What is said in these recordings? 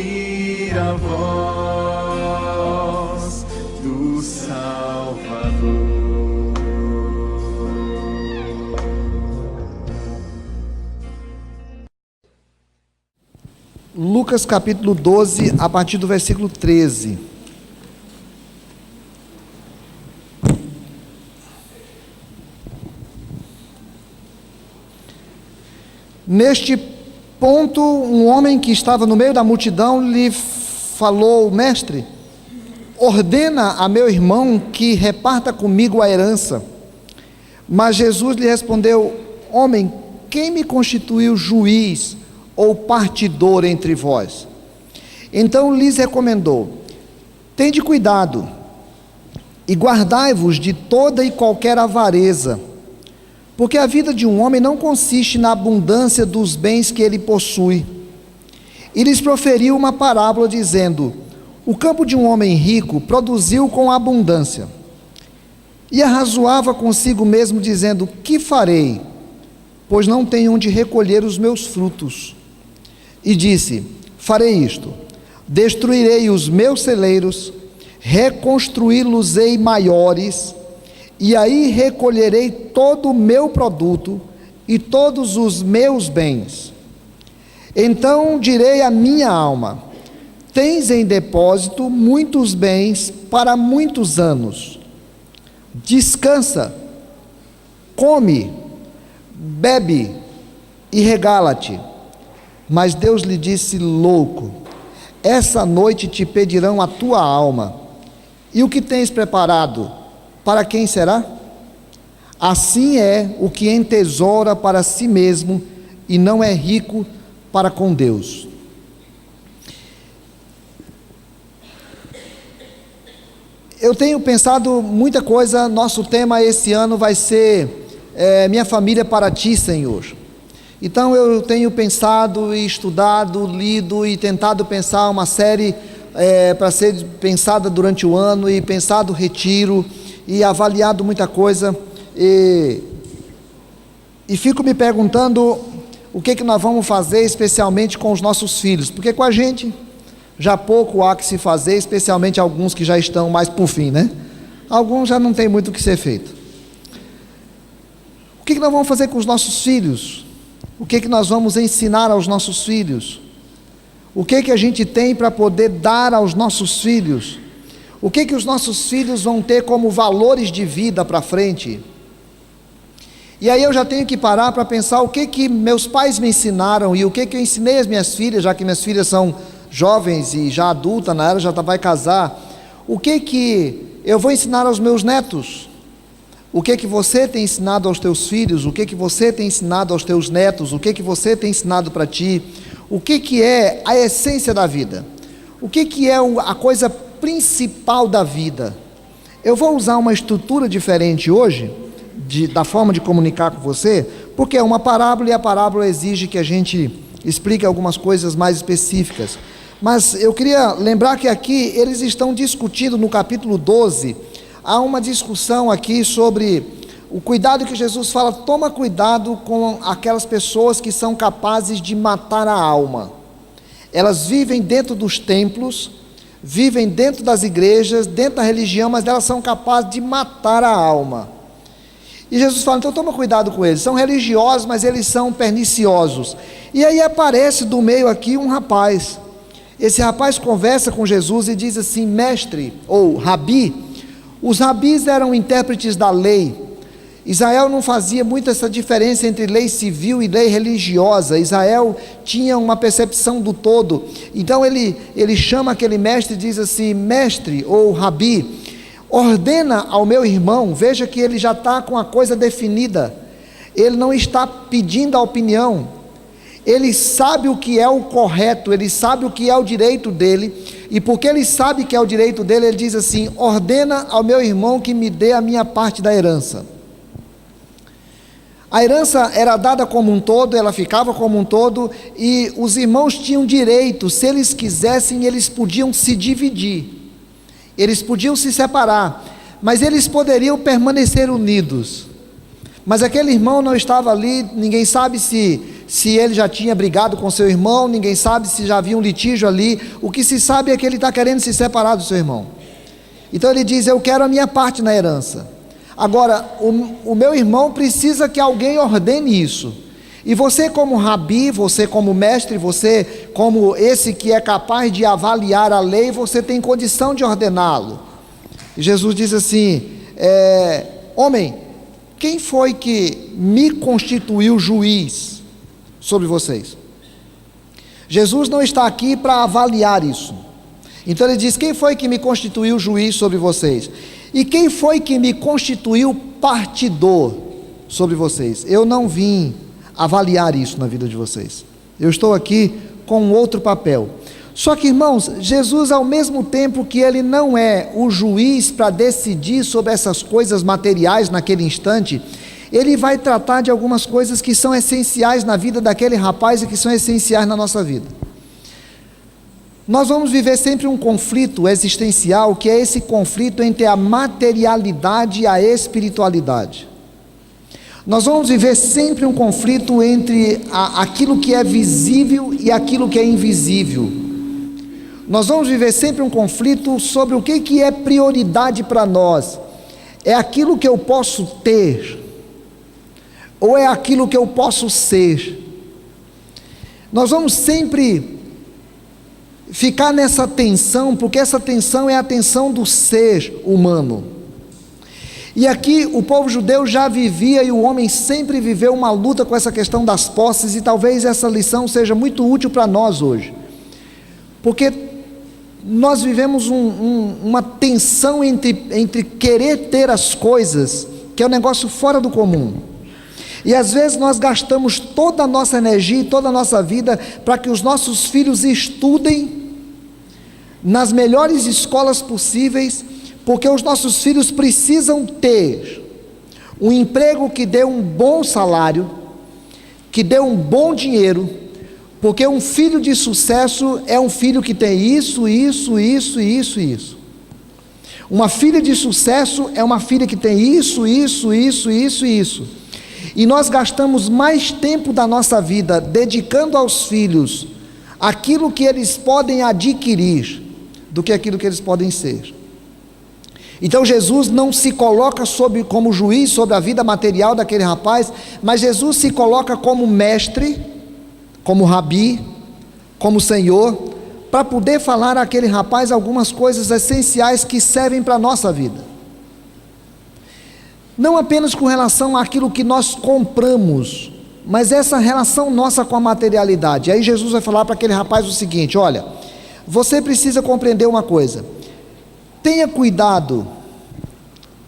ouvir a voz do Salvador. Lucas capítulo 12, a partir do versículo 13. Neste ponto, um homem que estava no meio da multidão lhe falou: Mestre, ordena a meu irmão que reparta comigo a herança. Mas Jesus lhe respondeu: Homem, quem me constituiu juiz ou partidor entre vós? Então lhes recomendou: Tende cuidado e guardai-vos de toda e qualquer avareza, porque a vida de um homem não consiste na abundância dos bens que ele possui. E lhes proferiu uma parábola dizendo: O campo de um homem rico produziu com abundância. E arrazoava consigo mesmo dizendo: Que farei? Pois não tenho onde recolher os meus frutos. E disse: Farei isto: destruirei os meus celeiros, reconstruí-los-ei maiores, e aí recolherei todo o meu produto e todos os meus bens. Então direi à minha alma: Tens em depósito muitos bens para muitos anos. Descansa, come, bebe e regala-te. Mas Deus lhe disse: Louco, essa noite te pedirão a tua alma, e o que tens preparado, para quem será? Assim é o que entesoura para si mesmo e não é rico para com Deus. Eu tenho pensado muita coisa. Nosso tema esse ano vai ser Minha Família para Ti, Senhor. Então eu tenho pensado e estudado, lido e tentado pensar uma série para ser pensada durante o ano, e pensado retiro e avaliado muita coisa, e fico me perguntando o que nós vamos fazer especialmente com os nossos filhos, porque com a gente já pouco há que se fazer, especialmente alguns que já estão mais por fim, né? Alguns já não tem muito o que ser feito. O que nós vamos fazer com os nossos filhos? O que nós vamos ensinar aos nossos filhos? O que a gente tem para poder dar aos nossos filhos? O que os nossos filhos vão ter como valores de vida para frente? E aí eu já tenho que parar para pensar o que meus pais me ensinaram e o que eu ensinei às minhas filhas, já que minhas filhas são jovens e já adultas, na era já vai casar. O que eu vou ensinar aos meus netos? O que você tem ensinado aos teus filhos? O que você tem ensinado aos teus netos? O que você tem ensinado para ti? O que é a essência da vida? O que é a coisa principal da vida? Eu vou usar uma estrutura diferente hoje, da forma de comunicar com você, porque é uma parábola e a parábola exige que a gente explique algumas coisas mais específicas. Mas eu queria lembrar que aqui eles estão discutindo no capítulo 12, há uma discussão aqui sobre o cuidado que Jesus fala: toma cuidado com aquelas pessoas que são capazes de matar a alma. Elas vivem dentro dos templos, vivem dentro das igrejas, dentro da religião, mas elas são capazes de matar a alma. E Jesus fala: então toma cuidado com eles, são religiosos, mas eles são perniciosos. E aí aparece do meio aqui um rapaz. Esse rapaz conversa com Jesus e diz assim: mestre, ou rabi. Os rabis eram intérpretes da lei. Israel não fazia muito essa diferença entre lei civil e lei religiosa. Israel tinha uma percepção do todo. Então ele chama aquele mestre e diz assim: mestre ou rabi, ordena ao meu irmão. Veja que ele já está com a coisa definida. Ele não está pedindo a opinião. Ele sabe o que é o correto, ele sabe o que é o direito dele, e porque ele sabe que é o direito dele, ele diz assim: ordena ao meu irmão que me dê a minha parte da herança. A herança era dada como um todo, ela ficava como um todo, e os irmãos tinham direito, se eles quisessem, eles podiam se dividir, eles podiam se separar, mas eles poderiam permanecer unidos. Mas aquele irmão não estava ali, ninguém sabe se ele já tinha brigado com seu irmão, ninguém sabe se já havia um litígio ali. O que se sabe é que ele está querendo se separar do seu irmão. Então ele diz: eu quero a minha parte na herança. Agora, o meu irmão precisa que alguém ordene isso. E você, como rabi, você como mestre, você como esse que é capaz de avaliar a lei, você tem condição de ordená-lo. E Jesus diz assim: homem, quem foi que me constituiu juiz sobre vocês? Jesus não está aqui para avaliar isso. Então ele diz: quem foi que me constituiu juiz sobre vocês? E quem foi que me constituiu partidor sobre vocês? Eu não vim avaliar isso na vida de vocês. Eu estou aqui com um outro papel. Só que, irmãos, Jesus, ao mesmo tempo que ele não é o juiz para decidir sobre essas coisas materiais naquele instante, ele vai tratar de algumas coisas que são essenciais na vida daquele rapaz e que são essenciais na nossa vida. Nós vamos viver sempre um conflito existencial, que é esse conflito entre a materialidade e a espiritualidade. Nós vamos viver sempre um conflito entre aquilo que é visível e aquilo que é invisível. Nós vamos viver sempre um conflito sobre o que é prioridade para nós. É aquilo que eu posso ter, ou é aquilo que eu posso ser? Nós vamos sempre ficar nessa tensão, porque essa tensão é a tensão do ser humano. E aqui o povo judeu já vivia, e o homem sempre viveu uma luta com essa questão das posses, e talvez essa lição seja muito útil para nós hoje, porque nós vivemos uma tensão entre querer ter as coisas, que é um negócio fora do comum. E às vezes nós gastamos toda a nossa energia e toda a nossa vida para que os nossos filhos estudem nas melhores escolas possíveis, porque os nossos filhos precisam ter um emprego que dê um bom salário, que dê um bom dinheiro, porque um filho de sucesso é um filho que tem isso. Uma filha de sucesso é uma filha que tem isso. E nós gastamos mais tempo da nossa vida dedicando aos filhos aquilo que eles podem adquirir do que aquilo que eles podem ser. Então Jesus não se coloca como juiz sobre a vida material daquele rapaz, mas Jesus se coloca como mestre, como rabi, como Senhor, para poder falar àquele rapaz algumas coisas essenciais que servem para a nossa vida. Não apenas com relação àquilo que nós compramos, mas essa relação nossa com a materialidade. Aí Jesus vai falar para aquele rapaz o seguinte: olha, você precisa compreender uma coisa, tenha cuidado.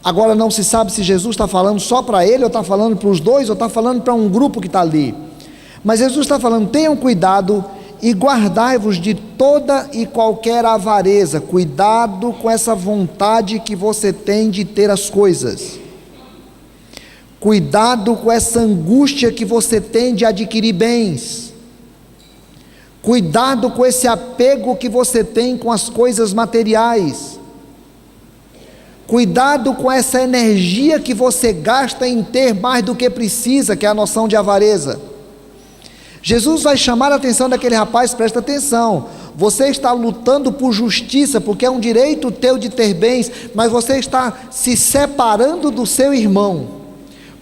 Agora não se sabe se Jesus está falando só para ele, ou está falando para os dois, ou está falando para um grupo que está ali. Mas Jesus está falando: tenham cuidado e guardai-vos de toda e qualquer avareza. Cuidado com essa vontade que você tem de ter as coisas. Cuidado com essa angústia que você tem de adquirir bens. Cuidado com esse apego que você tem com as coisas materiais. Cuidado com essa energia que você gasta em ter mais do que precisa, que é a noção de avareza. Jesus vai chamar a atenção daquele rapaz: presta atenção, você está lutando por justiça, porque é um direito teu de ter bens, mas você está se separando do seu irmão,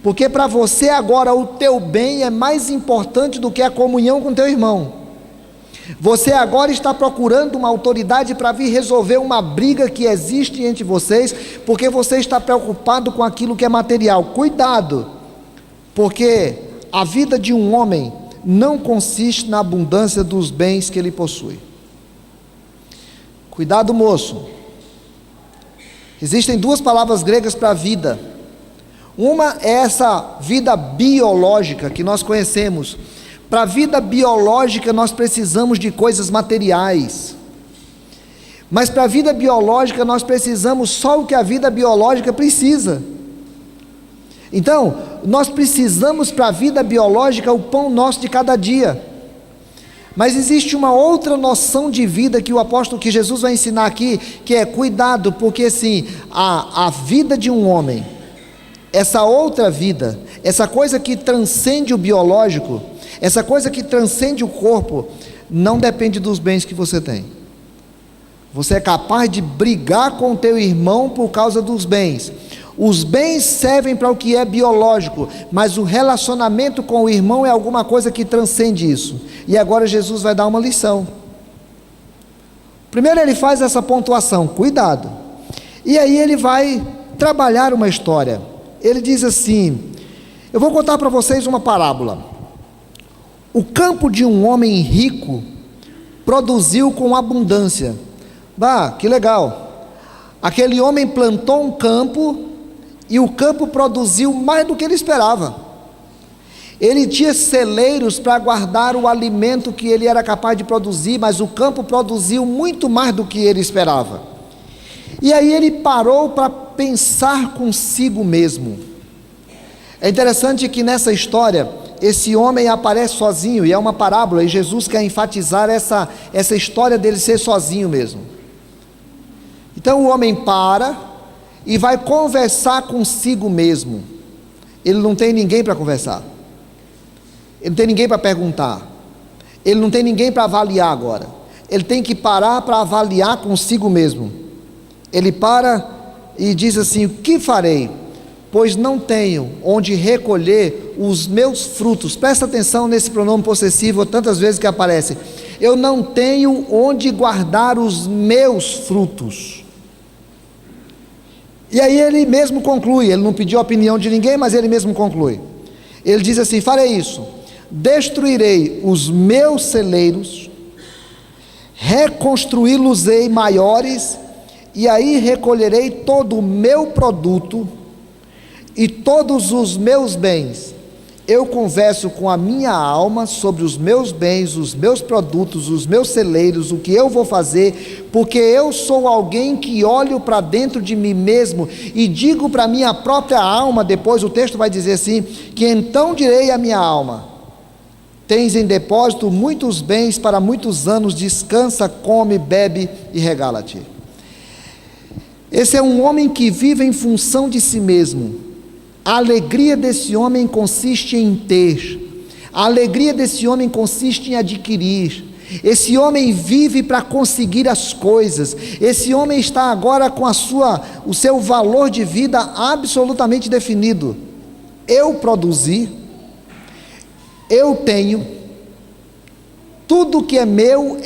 porque para você agora o teu bem é mais importante do que a comunhão com teu irmão. Você agora está procurando uma autoridade para vir resolver uma briga que existe entre vocês, porque você está preocupado com aquilo que é material. Cuidado, porque a vida de um homem não consiste na abundância dos bens que ele possui. Cuidado, moço. Existem duas palavras gregas para vida. Uma é essa vida biológica que nós conhecemos. Para a vida biológica nós precisamos de coisas materiais, mas para a vida biológica nós precisamos só o que a vida biológica precisa. Então, nós precisamos para a vida biológica o pão nosso de cada dia. Mas existe uma outra noção de vida que Jesus vai ensinar aqui, que é cuidado, porque assim, a vida de um homem, essa outra vida, essa coisa que transcende o biológico, essa coisa que transcende o corpo, não depende dos bens que você tem. Você é capaz de brigar com o teu irmão por causa dos bens. Os bens servem para o que é biológico, mas o relacionamento com o irmão é alguma coisa que transcende isso. E agora Jesus vai dar uma lição. Primeiro ele faz essa pontuação, cuidado. E aí ele vai trabalhar uma história. Ele diz assim: eu vou contar para vocês uma parábola. O campo de um homem rico produziu com abundância. Que legal. Aquele homem plantou um campo e o campo produziu mais do que ele esperava. Ele tinha celeiros para guardar o alimento que ele era capaz de produzir, mas o campo produziu muito mais do que ele esperava. E aí ele parou para pensar consigo mesmo. É interessante que nessa história, esse homem aparece sozinho, e é uma parábola, e Jesus quer enfatizar essa história dele ser sozinho mesmo. Então o homem para e vai conversar consigo mesmo. Ele não tem ninguém para conversar, ele não tem ninguém para perguntar, ele não tem ninguém para avaliar agora. Ele tem que parar para avaliar consigo mesmo. Ele para e diz assim: o que farei? Pois não tenho onde recolher os meus frutos. Presta atenção nesse pronome possessivo, tantas vezes que aparece. Eu não tenho onde guardar os meus frutos. E aí ele mesmo conclui, ele não pediu a opinião de ninguém, mas ele mesmo conclui. Ele diz assim: farei isso, destruirei os meus celeiros, reconstruí-los-ei maiores, e aí recolherei todo o meu produto e todos os meus bens. Eu converso com a minha alma sobre os meus bens, os meus produtos, os meus celeiros, o que eu vou fazer, porque eu sou alguém que olho para dentro de mim mesmo e digo para a minha própria alma. Depois o texto vai dizer assim, que então direi à minha alma: tens em depósito muitos bens para muitos anos, descansa, come, bebe e regala-te. Esse é um homem que vive em função de si mesmo. A alegria desse homem consiste em ter, a alegria desse homem consiste em adquirir. Esse homem vive para conseguir as coisas. Esse homem está agora com o seu valor de vida absolutamente definido. Eu produzi, eu tenho, tudo que é meu,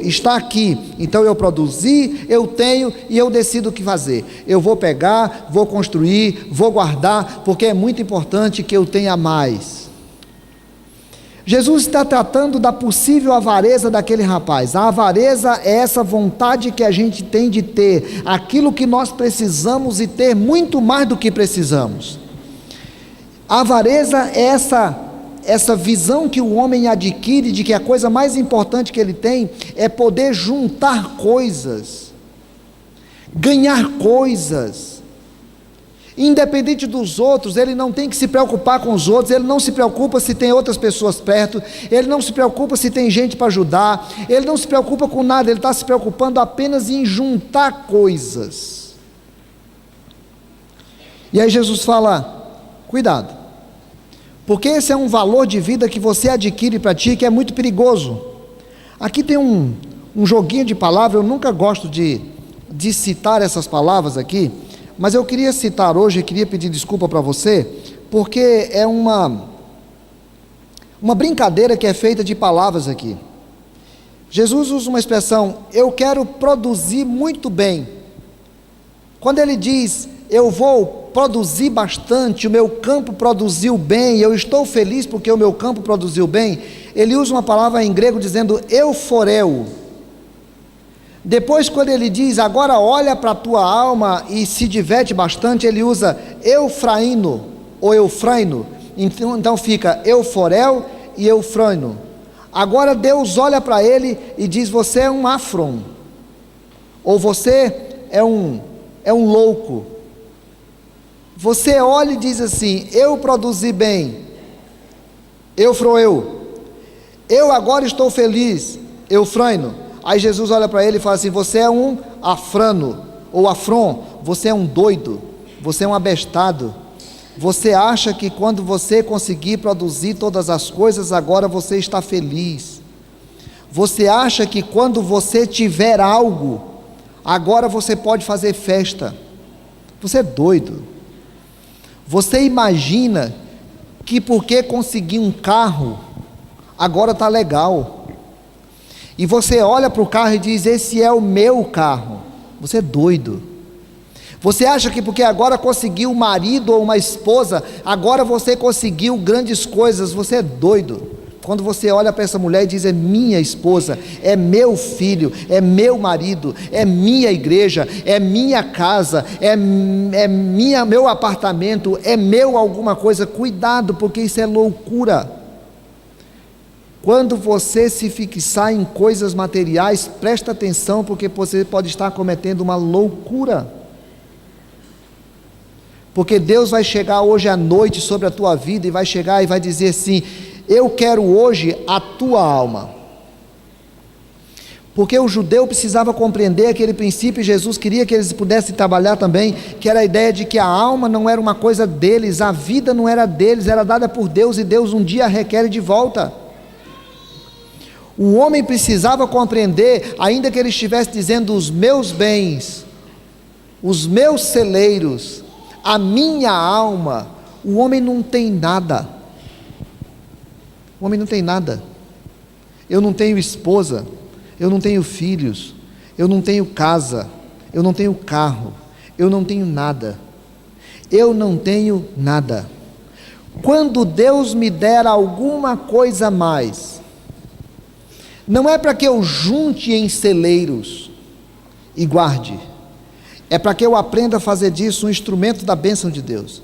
está aqui. Então eu produzi, eu tenho e eu decido o que fazer. Eu vou pegar, vou construir, vou guardar, porque é muito importante que eu tenha mais. Jesus está tratando da possível avareza daquele rapaz. A avareza é essa vontade que a gente tem de ter aquilo que nós precisamos e ter muito mais do que precisamos. A avareza é essa visão que o homem adquire de que a coisa mais importante que ele tem é poder juntar coisas, ganhar coisas, independente dos outros. Ele não tem que se preocupar com os outros, ele não se preocupa se tem outras pessoas perto, ele não se preocupa se tem gente para ajudar, ele não se preocupa com nada, ele está se preocupando apenas em juntar coisas. E aí Jesus fala: cuidado, porque esse é um valor de vida que você adquire para ti, que é muito perigoso. Aqui tem um joguinho de palavras. Eu nunca gosto de citar essas palavras aqui, mas eu queria citar hoje, e queria pedir desculpa para você, porque é uma brincadeira que é feita de palavras aqui. Jesus usa uma expressão: eu quero produzir muito bem. Quando ele diz: eu vou produzir bastante, o meu campo produziu bem, eu estou feliz porque o meu campo produziu bem, ele usa uma palavra em grego dizendo euforeu. Depois, quando ele diz: agora olha para a tua alma e se diverte bastante, ele usa eufraino ou eufraino. Então fica euforeu e eufraino. Agora Deus olha para ele e diz: você é um afron, ou você é um louco. Você olha e diz assim: eu produzi bem, eufroeu, eu agora estou feliz, eufraino. Aí Jesus olha para ele e fala assim: você é um afrano, ou afron, você é um doido, você é um abestado, Você acha que quando você conseguir produzir todas as coisas, agora você está feliz. Você acha que quando você tiver algo, agora você pode fazer festa. Você é doido. Você imagina que porque conseguir um carro, agora está legal. E você olha para o carro e diz: esse é o meu carro. Você é doido. Você acha que porque agora conseguiu um marido ou uma esposa, agora você conseguiu grandes coisas. Você é doido. Quando você olha para essa mulher e diz: é minha esposa, é meu filho, é meu marido, é minha igreja, é minha casa, é meu apartamento, é meu alguma coisa. Cuidado, porque isso é loucura. Quando você se fixar em coisas materiais, presta atenção, porque você pode estar cometendo uma loucura. Porque Deus vai chegar hoje à noite sobre a tua vida e vai chegar e vai dizer assim: eu quero hoje a tua alma. Porque o judeu precisava compreender aquele princípio, e Jesus queria que eles pudessem trabalhar também, que era a ideia de que a alma não era uma coisa deles, a vida não era deles, era dada por Deus, e Deus um dia a requer de volta. O homem precisava compreender, ainda que ele estivesse dizendo: os meus bens, os meus celeiros, a minha alma, o homem não tem nada. O homem não tem nada. Eu não tenho esposa, eu não tenho filhos, eu não tenho casa, eu não tenho carro, eu não tenho nada. Eu não tenho nada. Quando Deus me der alguma coisa a mais, não é para que eu junte em celeiros e guarde, é para que eu aprenda a fazer disso um instrumento da bênção de Deus.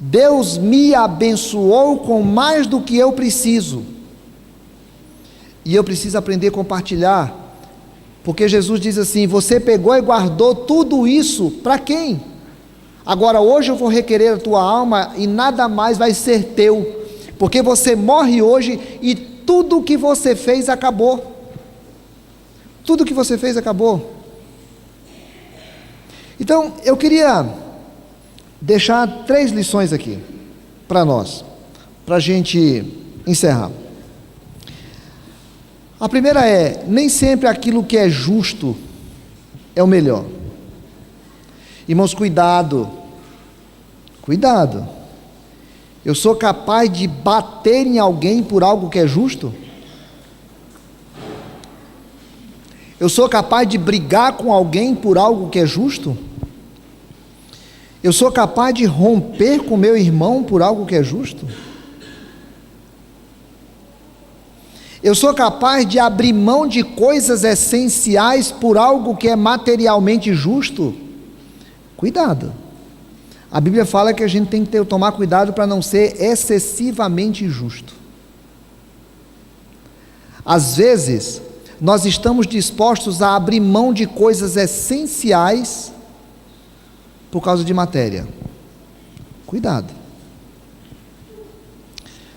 Deus me abençoou com mais do que eu preciso, e eu preciso aprender a compartilhar, porque Jesus diz assim: você pegou e guardou tudo isso para quem? Agora hoje eu vou requerer a tua alma e nada mais vai ser teu, porque você morre hoje e tudo o que você fez acabou. Tudo o que você fez acabou. Então, eu queria deixar 3 lições aqui para nós, para a gente encerrar. A primeira é: nem sempre aquilo que é justo é o melhor. Irmãos, cuidado. Cuidado. Eu sou capaz de bater em alguém por algo que é justo? Eu sou capaz de brigar com alguém por algo que é justo? Eu sou capaz de romper com meu irmão por algo que é justo? Eu sou capaz de abrir mão de coisas essenciais por algo que é materialmente justo? Cuidado. A Bíblia fala que a gente tem que tomar cuidado para não ser excessivamente injusto. Às vezes, nós estamos dispostos a abrir mão de coisas essenciais por causa de matéria. Cuidado.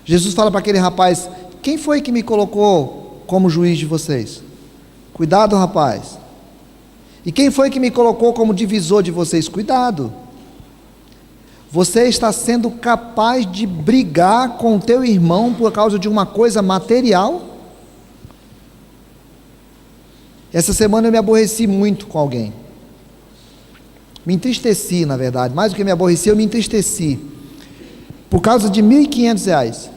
Jesus fala para aquele rapaz: quem foi que me colocou como juiz de vocês? Cuidado, rapaz. E quem foi que me colocou como divisor de vocês? Cuidado. Você está sendo capaz de brigar com o teu irmão por causa de uma coisa material? Essa semana eu me aborreci muito com alguém. Me entristeci, na verdade. Mais do que me aborreci, eu me entristeci. Por causa de R$1.500.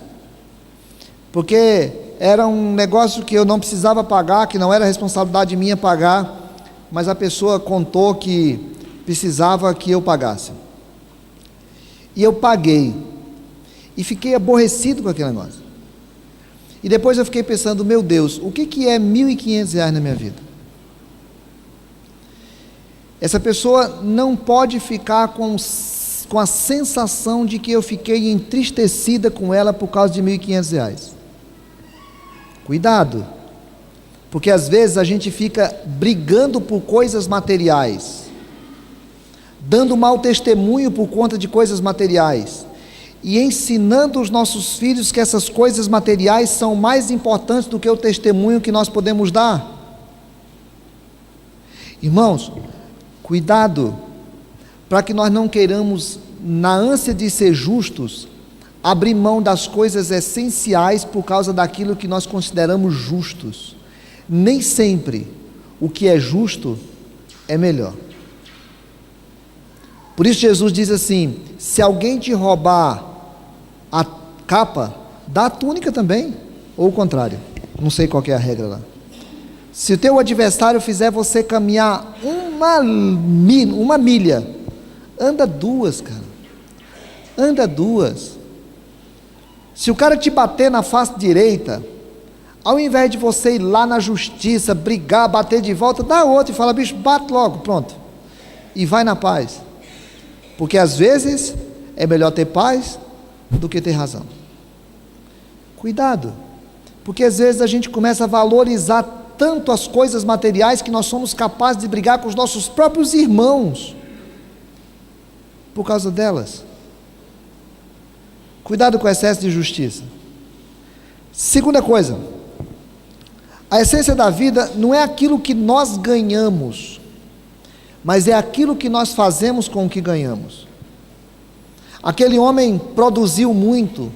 Porque era um negócio que eu não precisava pagar, que não era responsabilidade minha pagar, mas a pessoa contou que precisava que eu pagasse. E eu paguei. E fiquei aborrecido com aquele negócio. E depois eu fiquei pensando: meu Deus, o que é R$1.500 na minha vida? Essa pessoa não pode ficar com a sensação de que eu fiquei entristecida com ela por causa de R$1.500. Cuidado, porque às vezes a gente fica brigando por coisas materiais, dando mau testemunho por conta de coisas materiais, e ensinando os nossos filhos que essas coisas materiais são mais importantes do que o testemunho que nós podemos dar. Irmãos, cuidado, para que nós não queiramos na ânsia de ser justos, abrir mão das coisas essenciais por causa daquilo que nós consideramos justos. Nem sempre o que é justo é melhor. Por isso Jesus diz assim: se alguém te roubar a capa, dá a túnica também, ou o contrário, não sei qual que é a regra lá. Se o teu adversário fizer você caminhar uma milha, anda duas, cara, anda duas. Se o cara te bater na face direita, ao invés de você ir lá na justiça, brigar, bater de volta, dá outro e fala: bicho, bate logo, pronto, e vai na paz. Porque às vezes é melhor ter paz do que ter razão. Cuidado, porque às vezes a gente começa a valorizar tanto as coisas materiais que nós somos capazes de brigar com os nossos próprios irmãos por causa delas. Cuidado com o excesso de justiça. Segunda coisa, a essência da vida não é aquilo que nós ganhamos, mas é aquilo que nós fazemos com o que ganhamos. Aquele homem produziu muito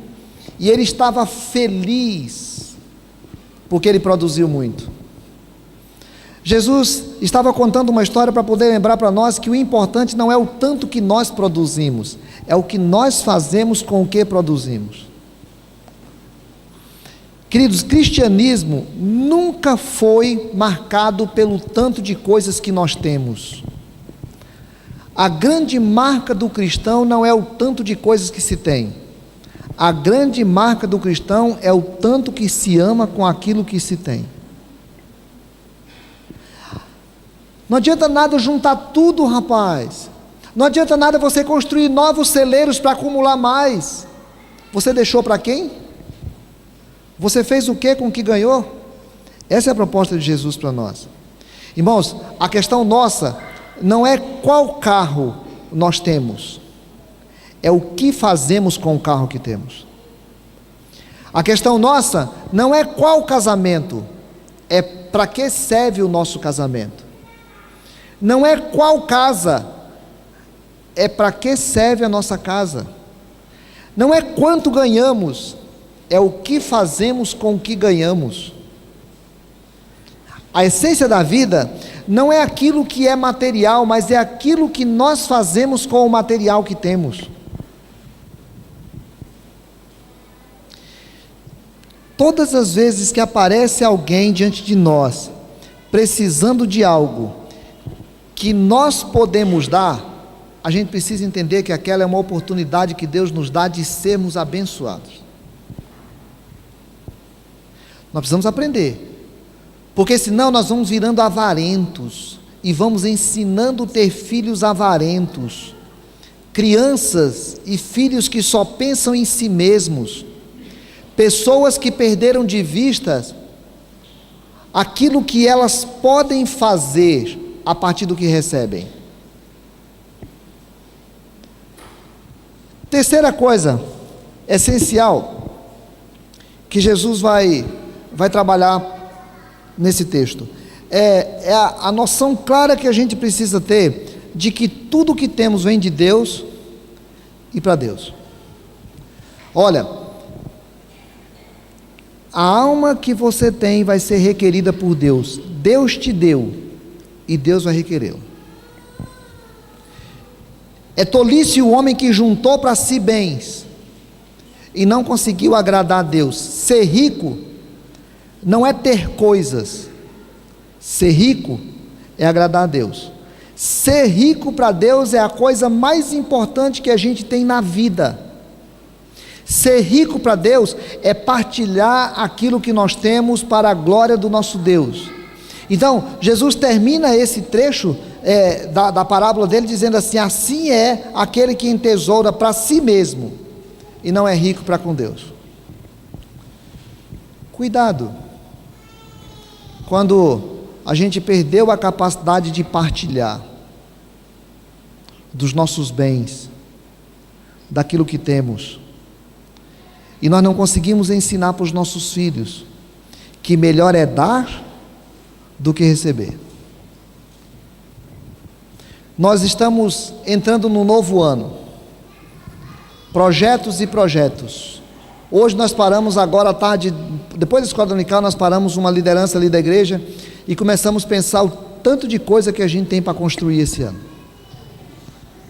e ele estava feliz porque ele produziu muito. Jesus estava contando uma história para poder lembrar para nós que o importante não é o tanto que nós produzimos, é o que nós fazemos com o que produzimos. Queridos, cristianismo nunca foi marcado pelo tanto de coisas que nós temos. A grande marca do cristão não é o tanto de coisas que se tem. A grande marca do cristão é o tanto que se ama com aquilo que se tem. Não adianta nada juntar tudo, rapaz. Não adianta nada você construir novos celeiros para acumular mais. Você deixou para quem? Você fez o que com o que ganhou? Essa é a proposta de Jesus para nós. Irmãos, a questão nossa não é qual carro nós temos, é o que fazemos com o carro que temos. A questão nossa não é qual casamento, é para que serve o nosso casamento. Não é qual casa, é para que serve a nossa casa. Não é quanto ganhamos, é o que fazemos com o que ganhamos. A essência da vida não é aquilo que é material, mas é aquilo que nós fazemos com o material que temos. Todas as vezes que aparece alguém diante de nós, precisando de algo que nós podemos dar, a gente precisa entender que aquela é uma oportunidade que Deus nos dá de sermos abençoados. Nós precisamos aprender, porque senão nós vamos virando avarentos, e vamos ensinando a ter filhos avarentos, crianças e filhos que só pensam em si mesmos, pessoas que perderam de vista aquilo que elas podem fazer a partir do que recebem. Terceira coisa essencial que Jesus vai trabalhar nesse texto é a noção clara que a gente precisa ter de que tudo que temos vem de Deus e para Deus. Olha, a alma que você tem vai ser requerida por Deus. Deus te deu e Deus vai requerê-la. É tolice o homem que juntou para si bens e não conseguiu agradar a Deus. Ser rico não é ter coisas. Ser rico é agradar a Deus. Ser rico para Deus é a coisa mais importante que a gente tem na vida. Ser rico para Deus é partilhar aquilo que nós temos para a glória do nosso Deus. Então, Jesus termina esse trecho da parábola dele dizendo assim: assim é aquele que entesoura para si mesmo e não é rico para com Deus. Cuidado quando a gente perdeu a capacidade de partilhar dos nossos bens, daquilo que temos, e nós não conseguimos ensinar para os nossos filhos que melhor é dar do que receber. Nós estamos entrando no novo ano, Projetos e projetos. Hoje nós paramos agora à tarde, depois da escola dominical, nós paramos uma liderança ali da igreja e começamos a pensar o tanto de coisa que a gente tem para construir esse ano.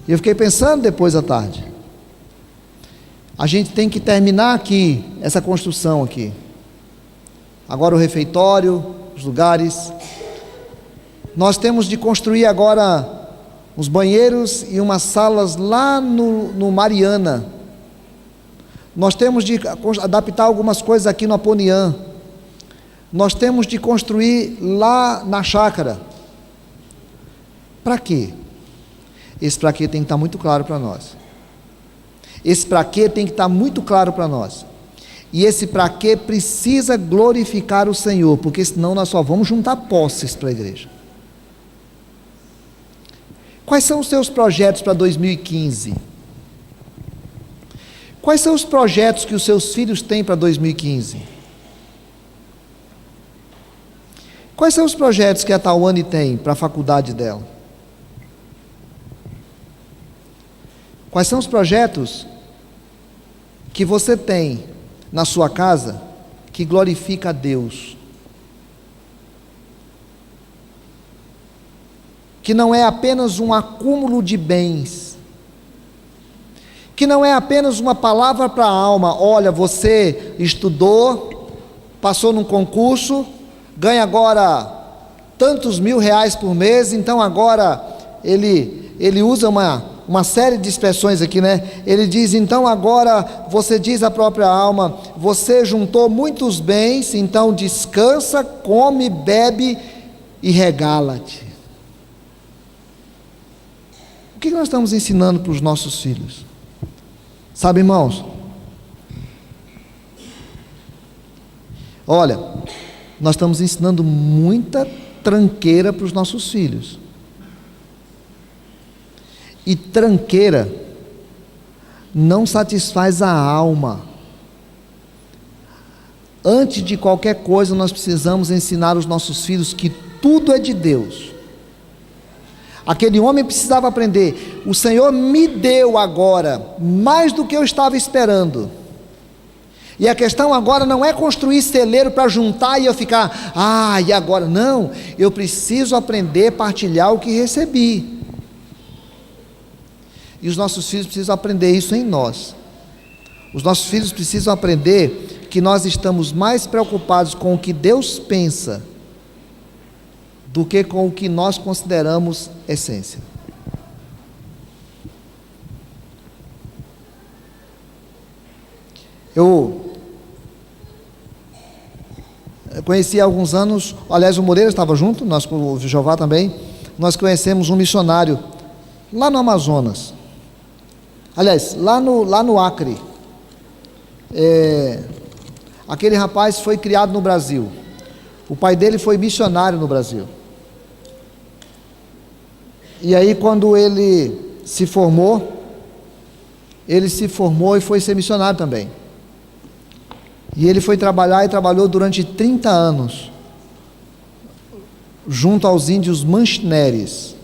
E eu fiquei pensando depois à tarde. A gente tem que terminar aqui, essa construção aqui. Agora o refeitório, os lugares. Nós temos de construir agora os banheiros e umas salas lá no Mariana. Nós temos de adaptar algumas coisas aqui no Aponian. Nós temos de construir lá na chácara. Para quê? Esse para quê tem que estar muito claro para nós. Esse para quê tem que estar muito claro para nós. E esse para quê precisa glorificar o Senhor, porque senão nós só vamos juntar posses para a igreja. Quais são os seus projetos para 2015? Quais são os projetos que os seus filhos têm para 2015? Quais são os projetos que a Tawane tem para a faculdade dela? Quais são os projetos que você tem na sua casa que glorifica a Deus? Que não é apenas um acúmulo de bens, que não é apenas uma palavra para a alma. Olha, você estudou, passou num concurso, ganha agora tantos R$1.000 por mês, então agora ele usa uma série de expressões aqui, né? Ele diz, então agora você diz à própria alma, você juntou muitos bens, então descansa, come, bebe e regala-te. O que nós estamos ensinando para os nossos filhos? Sabe, irmãos? Olha, nós estamos ensinando muita tranqueira para os nossos filhos. E tranqueira não satisfaz a alma. Antes de qualquer coisa, nós precisamos ensinar os nossos filhos que tudo é de Deus. Aquele homem precisava aprender, o Senhor me deu agora mais do que eu estava esperando. E a questão agora não é construir celeiro para juntar e eu ficar, e agora? Não, eu preciso aprender a partilhar o que recebi. E os nossos filhos precisam aprender isso em nós. Os nossos filhos precisam aprender que nós estamos mais preocupados com o que Deus pensa do que com o que nós consideramos essência. Eu conheci há alguns anos, aliás o Moreira estava junto, nós com o Jeová também, nós conhecemos um missionário lá no Amazonas, aliás, lá no Acre. Aquele rapaz foi criado no Brasil, o pai dele foi missionário no Brasil, e aí quando ele se formou e foi ser missionário também, e ele foi trabalhar e trabalhou durante 30 anos, junto aos índios Manchneres,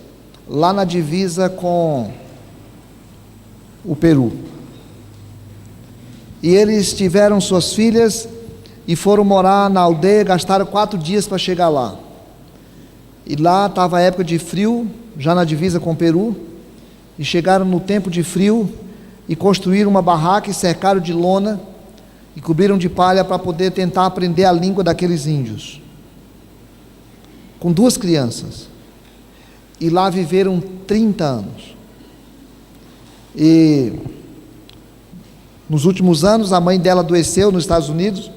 lá na divisa com o Peru, e eles tiveram suas filhas, e foram morar na aldeia, gastaram 4 dias para chegar lá, e lá estava a época de frio, já na divisa com o Peru, e chegaram no tempo de frio, e construíram uma barraca, e cercaram de lona, e cobriram de palha, para poder tentar aprender a língua daqueles índios, com 2 crianças, e lá viveram 30 anos, e nos últimos anos, a mãe dela adoeceu nos Estados Unidos,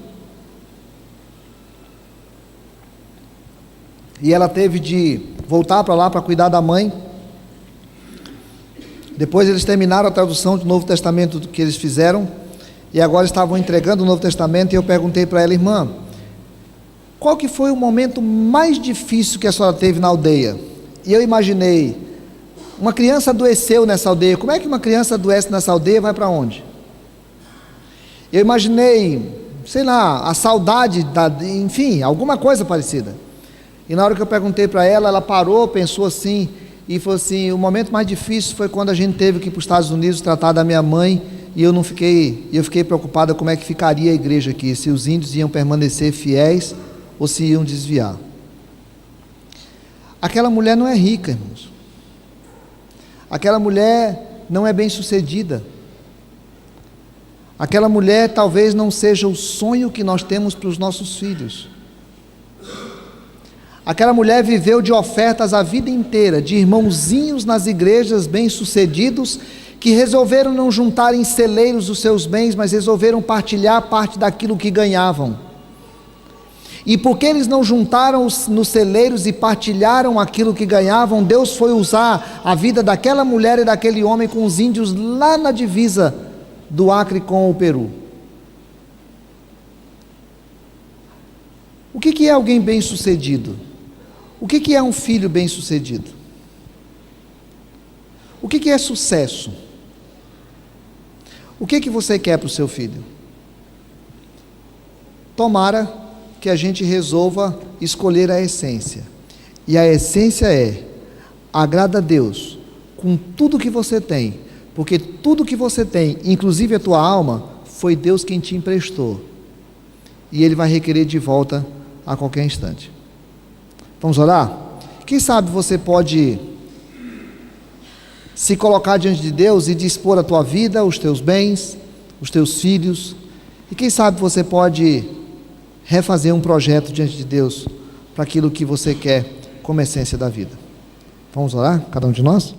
e ela teve de voltar para lá para cuidar da mãe. Depois eles terminaram a tradução do Novo Testamento que eles fizeram, e agora estavam entregando o Novo Testamento, e eu perguntei para ela, irmã, qual que foi o momento mais difícil que a senhora teve na aldeia? E eu imaginei, uma criança adoeceu nessa aldeia, como é que uma criança adoece nessa aldeia e vai para onde? Eu imaginei, sei lá, a saudade, enfim, alguma coisa parecida. E na hora que eu perguntei para ela, ela parou, pensou assim, e falou assim, o momento mais difícil foi quando a gente teve que ir para os Estados Unidos tratar da minha mãe, e eu fiquei preocupado como é que ficaria a igreja aqui, se os índios iam permanecer fiéis ou se iam desviar. Aquela mulher não é rica, irmãos. Aquela mulher não é bem-sucedida. Aquela mulher talvez não seja o sonho que nós temos para os nossos filhos. Aquela mulher viveu de ofertas a vida inteira, de irmãozinhos nas igrejas bem-sucedidos, que resolveram não juntar em celeiros os seus bens, mas resolveram partilhar parte daquilo que ganhavam. E porque eles não juntaram nos celeiros e partilharam aquilo que ganhavam, Deus foi usar a vida daquela mulher e daquele homem com os índios lá na divisa do Acre com o Peru. O que é alguém bem-sucedido? O que é um filho bem-sucedido? O que é sucesso? O que você quer para o seu filho? Tomara que a gente resolva escolher a essência. E a essência é: agrada a Deus com tudo que você tem, porque tudo que você tem, inclusive a tua alma, foi Deus quem te emprestou, e Ele vai requerer de volta a qualquer instante. Vamos orar? Quem sabe você pode se colocar diante de Deus e dispor a tua vida, os teus bens, os teus filhos, e quem sabe você pode refazer um projeto diante de Deus para aquilo que você quer como essência da vida. Vamos orar, cada um de nós?